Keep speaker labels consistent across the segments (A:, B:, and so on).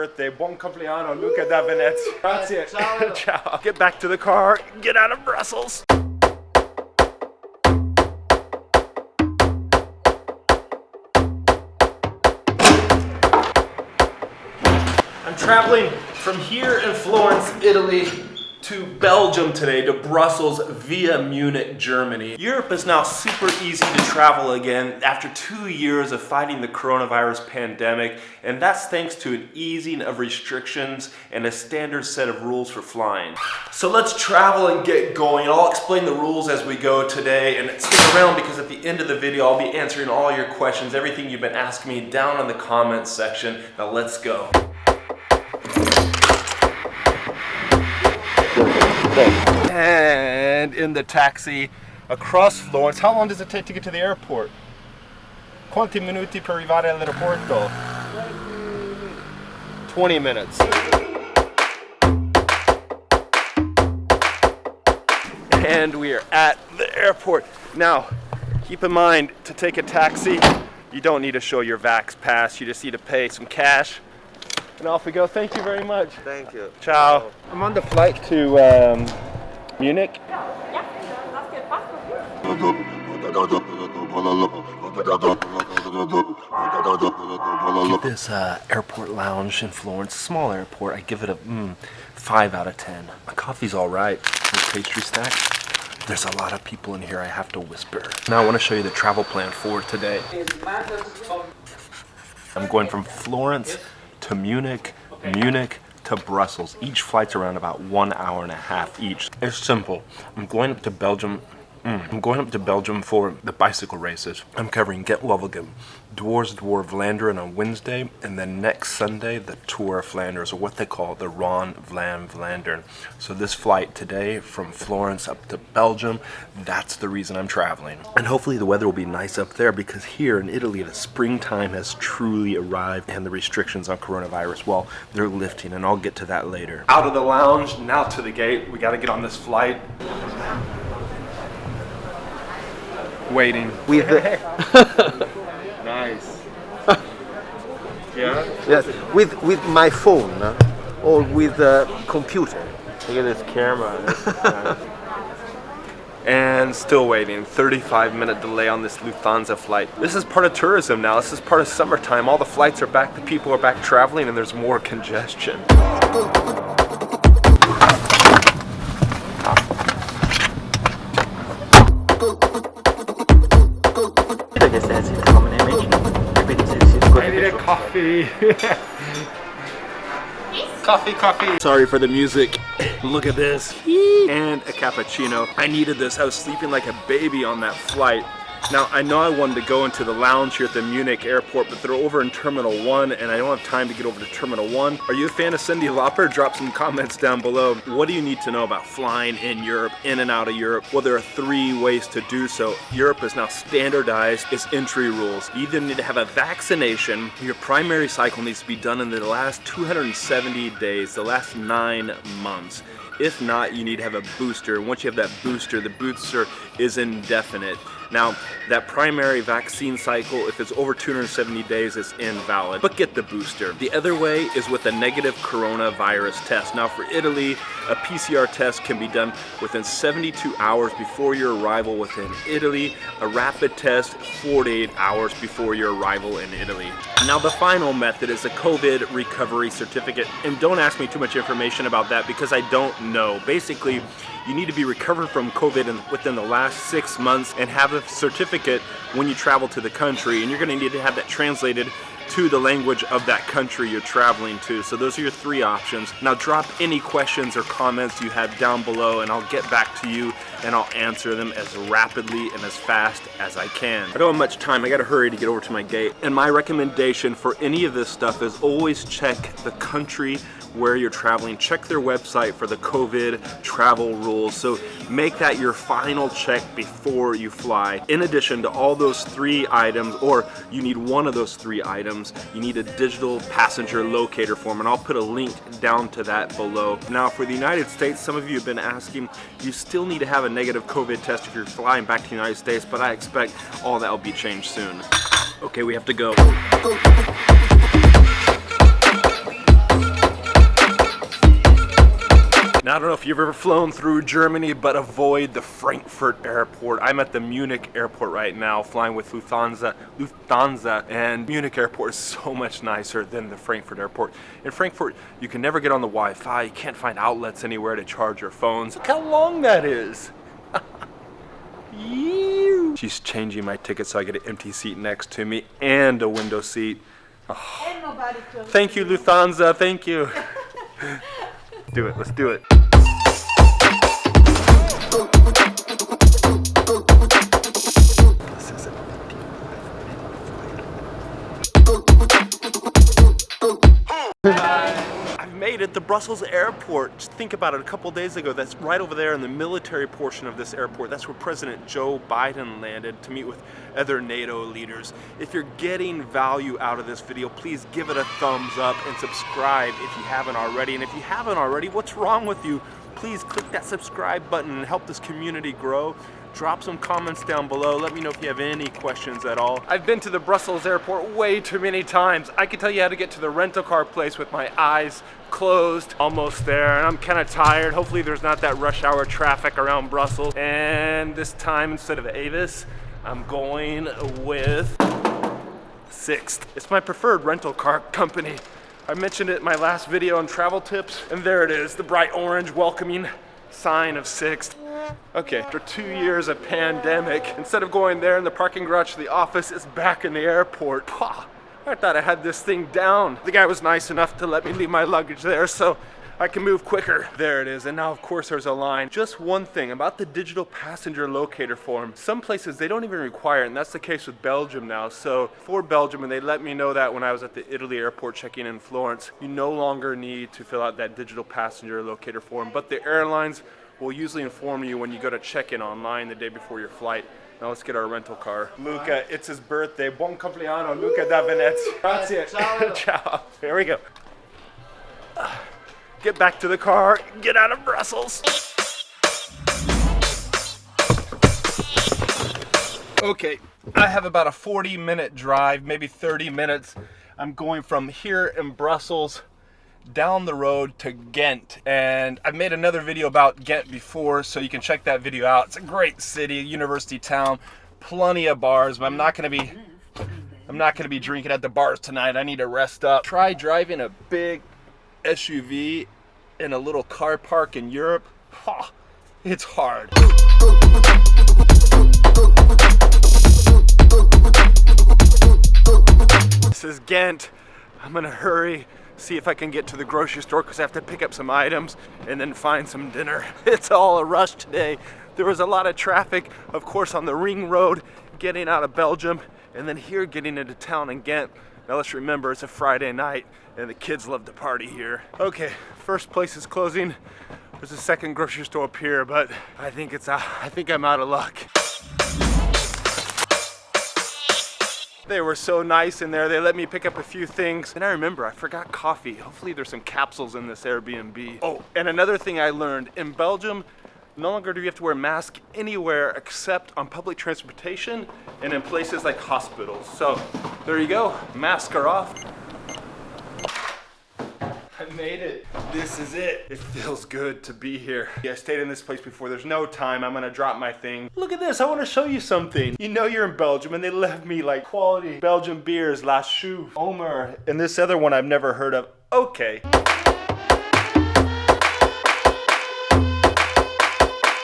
A: birthday. Buon compleanno, Luca da Venezia. Grazie. Ciao. Ciao. Get back to the car. Get out of Brussels. I'm traveling from here in Florence, Italy, to Belgium today, to Brussels via Munich, Germany. Europe is now super easy to travel again after 2 years of fighting the coronavirus pandemic, and that's thanks to an easing of restrictions and a standard set of rules for flying. So let's travel and get going. I'll explain the rules as we go today, and stick around because at the end of the video I'll be answering all your questions, everything you've been asking me down in the comments section. Now let's go. And in the taxi across Florence. How long does it take to get to the airport? Quanti minuti per arrivare all'aeroporto? 20 minutes. And we are at the airport. Now, keep in mind, to take a taxi, you don't need to show your Vax pass. You just need to pay some cash. And off we go. Thank you very much.
B: Thank you.
A: Ciao. I'm on the flight to Munich. This airport lounge in Florence, small airport, I give it a 5 out of 10. My coffee's all right. With pastry stacks. There's a lot of people in here. I have to whisper. Now I want to show you the travel plan for today. I'm going from Florence to Munich, Munich to Brussels. Each flight's around about 1.5 hours each. It's simple. I'm going up to Belgium. For the bicycle races. I'm covering Gent-Wevelgem, Dwars Vlaanderen on Wednesday, and then next Sunday the Tour of Flanders, or what they call the Ron Vlaam Vlaanderen. So this flight today from Florence up to Belgium, that's the reason I'm traveling. And hopefully the weather will be nice up there, because here in Italy the springtime has truly arrived and the restrictions on coronavirus, well, they're lifting, and I'll get to that later. Out of the lounge, now to the gate. We got to get on this flight. Waiting.
B: With
A: nice. Yeah?
B: Yes, with my phone or with a computer.
A: Look at this camera. And still waiting. 35-minute delay on this Lufthansa flight. This is part of tourism now. This is part of summertime. All the flights are back, the people are back traveling, and there's more congestion. I need a coffee. Coffee. Sorry for the music. Look at this. And a cappuccino. I needed this. I was sleeping like a baby on that flight. Now, I know I wanted to go into the lounge here at the Munich airport, but they're over in Terminal 1, and I don't have time to get over to Terminal 1. Are you a fan of Cyndi Lauper? Drop some comments down below. What do you need to know about flying in Europe, in and out of Europe? Well, there are 3 ways to do so. Europe is now standardized its entry rules. You either need to have a vaccination. Your primary cycle needs to be done in the last 270 days, the last 9 months. If not, you need to have a booster. Once you have that booster, the booster is indefinite. Now, that primary vaccine cycle, if it's over 270 days, is invalid, but get the booster. The other way is with a negative coronavirus test. Now, for Italy, a PCR test can be done within 72 hours before your arrival within Italy, a rapid test 48 hours before your arrival in Italy. Now, the final method is a COVID recovery certificate, and don't ask me too much information about that because I don't know. Basically, you need to be recovered from COVID within the last 6 months and have a certificate when you travel to the country, and you're going to need to have that translated to the language of that country you're traveling to. So those are your 3 options. Now drop any questions or comments you have down below, and I'll get back to you and I'll answer them as rapidly and as fast as I can. I don't have much time. I gotta hurry to get over to my gate. And my recommendation for any of this stuff is always check the country where you're traveling. Check their website for the COVID travel rules. So make that your final check before you fly. In addition to all those 3 items, or you need one of those 3 items, you need a digital passenger locator form, and I'll put a link down to that below. Now for the United States, some of you have been asking, you still need to have a negative COVID test if you're flying back to the United States, but I expect all that will be changed soon. Okay, we have to go. Now, I don't know if you've ever flown through Germany, but avoid the Frankfurt airport. I'm at the Munich airport right now, flying with Lufthansa, and Munich airport is so much nicer than the Frankfurt airport. In Frankfurt, you can never get on the Wi-Fi. You can't find outlets anywhere to charge your phones. Look how long that is. She's changing my ticket so I get an empty seat next to me and a window seat. Oh.
C: And nobody
A: Thank you, Lufthansa. Thank you. Do it. Let's do it. This is a 55-minute. I've made it, the Brussels airport. Just think about it, a couple days ago, that's right over there in the military portion of this airport. That's where President Joe Biden landed to meet with other NATO leaders. If you're getting value out of this video, please give it a thumbs up and subscribe if you haven't already. And if you haven't already, what's wrong with you? Please click that subscribe button and help this community grow. Drop some comments down below. Let me know if you have any questions at all. I've been to the Brussels airport way too many times. I can tell you how to get to the rental car place with my eyes closed. Almost there, and I'm kind of tired. Hopefully there's not that rush hour traffic around Brussels. And this time, instead of Avis, I'm going with Sixt. It's my preferred rental car company. I mentioned it in my last video on travel tips, and there it is, the bright orange welcoming sign of Sixt. Okay, after 2 years of pandemic, instead of going there in the parking garage to the office, it's back in the airport. I thought I had this thing down. The guy was nice enough to let me leave my luggage there so I can move quicker. There it is, and now of course there's a line. Just one thing about the digital passenger locator form. Some places they don't even require it, and that's the case with Belgium now. So for Belgium, and they let me know that when I was at the Italy airport checking in Florence, you no longer need to fill out that digital passenger locator form, but the airlines will usually inform you when you go to check in online the day before your flight. Now let's get our rental car. Luca, it's his birthday. Buon compleanno, Luca da Venezia. Grazie.
B: Ciao.
A: Ciao. Here we go. Get back to the car, get out of Brussels. Okay, I have about a 40-minute drive, maybe 30 minutes. I'm going from here in Brussels down the road to Ghent, and I've made another video about Ghent before, so you can check that video out. It's a great city, university town, plenty of bars, but I'm not gonna be drinking at the bars tonight. I need to rest up. Try driving a big SUV in a little car park in Europe. It's hard. This is Ghent. I'm gonna hurry, see if I can get to the grocery store because I have to pick up some items and then find some dinner. It's all a rush today. There was a lot of traffic, of course, on the ring road getting out of Belgium, and then here getting into town in Ghent. Now let's remember, it's a Friday night and the kids love to party here. Okay, first place is closing. There's a second grocery store up here, but I think I'm out of luck. They were so nice in there. They let me pick up a few things. And I remember, I forgot coffee. Hopefully there's some capsules in this Airbnb. Oh, and another thing I learned, in Belgium, no longer do you have to wear a mask anywhere except on public transportation and in places like hospitals. So there you go, masks are off. I made it. This is it. It feels good to be here. Yeah, I stayed in this place before. There's no time. I'm gonna drop my thing. Look at this. I want to show you something. You know you're in Belgium and they left me like quality Belgian beers, La Chou, Omer, and this other one I've never heard of. Okay.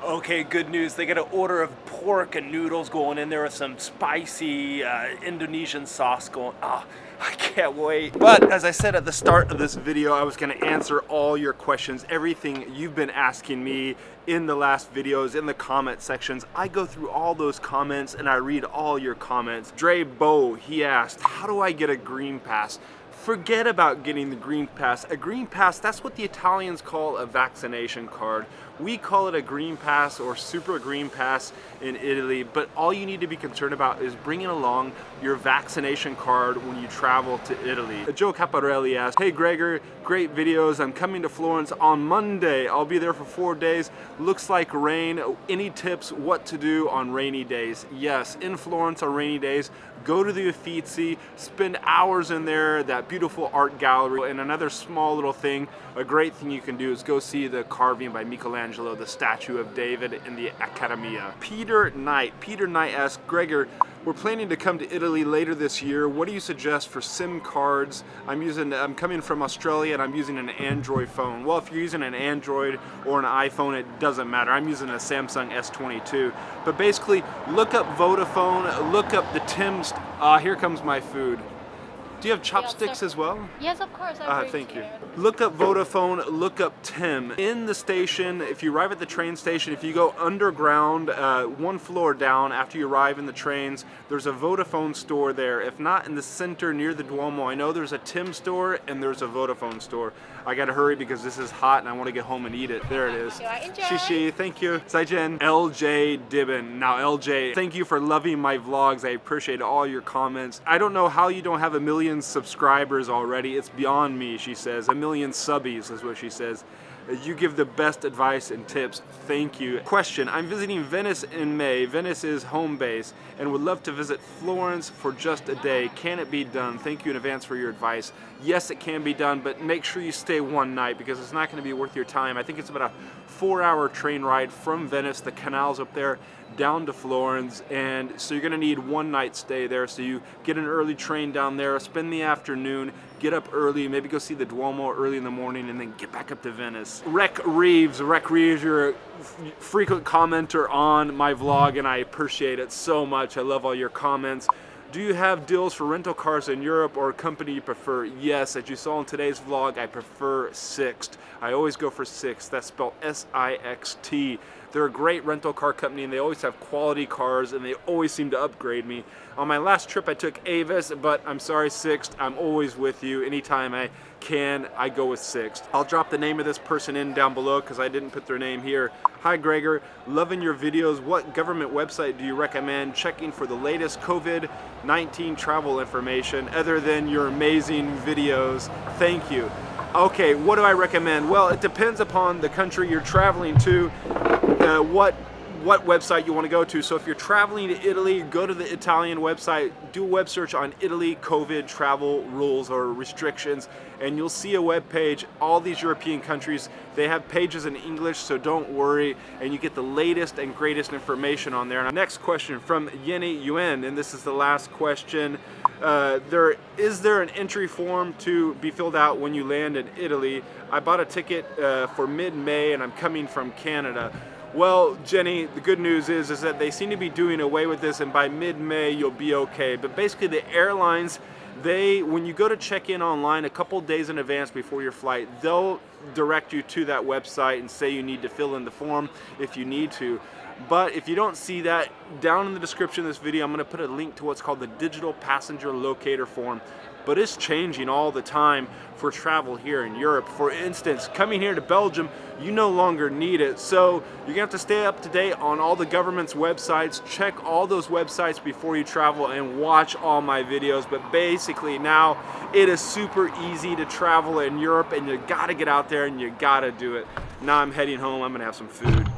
A: Okay, good news. They got an order of pork and noodles going in there with some spicy Indonesian sauce going. I can't wait. But as I said at the start of this video, I was gonna answer all your questions, everything you've been asking me in the last videos, in the comment sections. I go through all those comments and I read all your comments. Dre Bo, he asked, how do I get a green pass? Forget about getting the green pass. A green pass, that's what the Italians call a vaccination card. We call it a green pass or super green pass in Italy, but all you need to be concerned about is bringing along your vaccination card when you travel to Italy. Joe Caparelli asked, hey Gregor, great videos. I'm coming to Florence on Monday. I'll be there for 4 days. Looks like rain. Any tips what to do on rainy days? Yes, in Florence on rainy days, go to the Uffizi, spend hours in there, that beautiful art gallery. And another small little thing, a great thing you can do is go see the carving by Michelangelo, the statue of David in the Accademia. Peter Knight asked, Gregor, we're planning to come to Italy later this year. What do you suggest for SIM cards? I'm coming from Australia and I'm using an Android phone. Well, if you're using an Android or an iPhone, it doesn't matter. I'm using a Samsung S22. But basically, look up Vodafone, look up the Tim's. Here comes my food. Do you have chopsticks as well?
C: Yes, of course.
A: Thank you. Look up Vodafone, look up Tim. In the station, if you arrive at the train station, if you go underground, one floor down after you arrive in the trains, there's a Vodafone store there. If not in the center near the Duomo, I know there's a Tim store and there's a Vodafone store. I gotta hurry because this is hot and I want to get home and eat it. There it is.
C: Enjoy.
A: Shishi, thank you. Zaijian. LJ Dibben. Now LJ, thank you for loving my vlogs. I appreciate all your comments. I don't know how you don't have 1 million subscribers already. It's beyond me, she says. 1 million subbies is what she says. You give the best advice and tips. Thank you. Question, I'm visiting Venice in May. Venice is home base and would love to visit Florence for just a day. Can it be done? Thank you in advance for your advice. Yes, it can be done, but make sure you stay one night because it's not going to be worth your time. I think it's about a 4-hour train ride from Venice, the canals up there, down to Florence, and so you're going to need 1 night stay there. So you get an early train down there, spend the afternoon, get up early, maybe go see the Duomo early in the morning, and then get back up to Venice. Rec Reeves, you're a frequent commenter on my vlog, and I appreciate it so much. I love all your comments. Do you have deals for rental cars in Europe or a company you prefer? Yes, as you saw in today's vlog, I prefer Sixt. I always go for Sixt. That's spelled S-I-X-T. They're a great rental car company and they always have quality cars and they always seem to upgrade me. On my last trip I took Avis, but I'm sorry Sixt, I'm always with you. Anytime I can, I go with Sixt. I'll drop the name of this person in down below because I didn't put their name here. Hi Gregor, loving your videos. What government website do you recommend checking for the latest COVID-19 travel information other than your amazing videos? Thank you. Okay, what do I recommend? Well, it depends upon the country you're traveling to, what website you want to go to. So if you're traveling to Italy, go to the Italian website, do a web search on Italy COVID travel rules or restrictions, and you'll see a web page. All these European countries, they have pages in English, so don't worry, and you get the latest and greatest information on there. Now, next question from Yeni Yuen, and this is the last question. Is there an entry form to be filled out when you land in Italy? I bought a ticket for mid-May and I'm coming from Canada. Well, Jenny, the good news is that they seem to be doing away with this, and by mid-May you'll be okay. But basically the airlines, when you go to check in online a couple days in advance before your flight, they'll direct you to that website and say you need to fill in the form if you need to. But if you don't see that, down in the description of this video, I'm going to put a link to what's called the digital passenger locator form. But it's changing all the time for travel here in Europe. For instance, coming here to Belgium, you no longer need it. So you're gonna have to stay up to date on all the government's websites, check all those websites before you travel and watch all my videos. But basically now it is super easy to travel in Europe and you gotta get out there and you gotta do it. Now I'm heading home, I'm gonna have some food.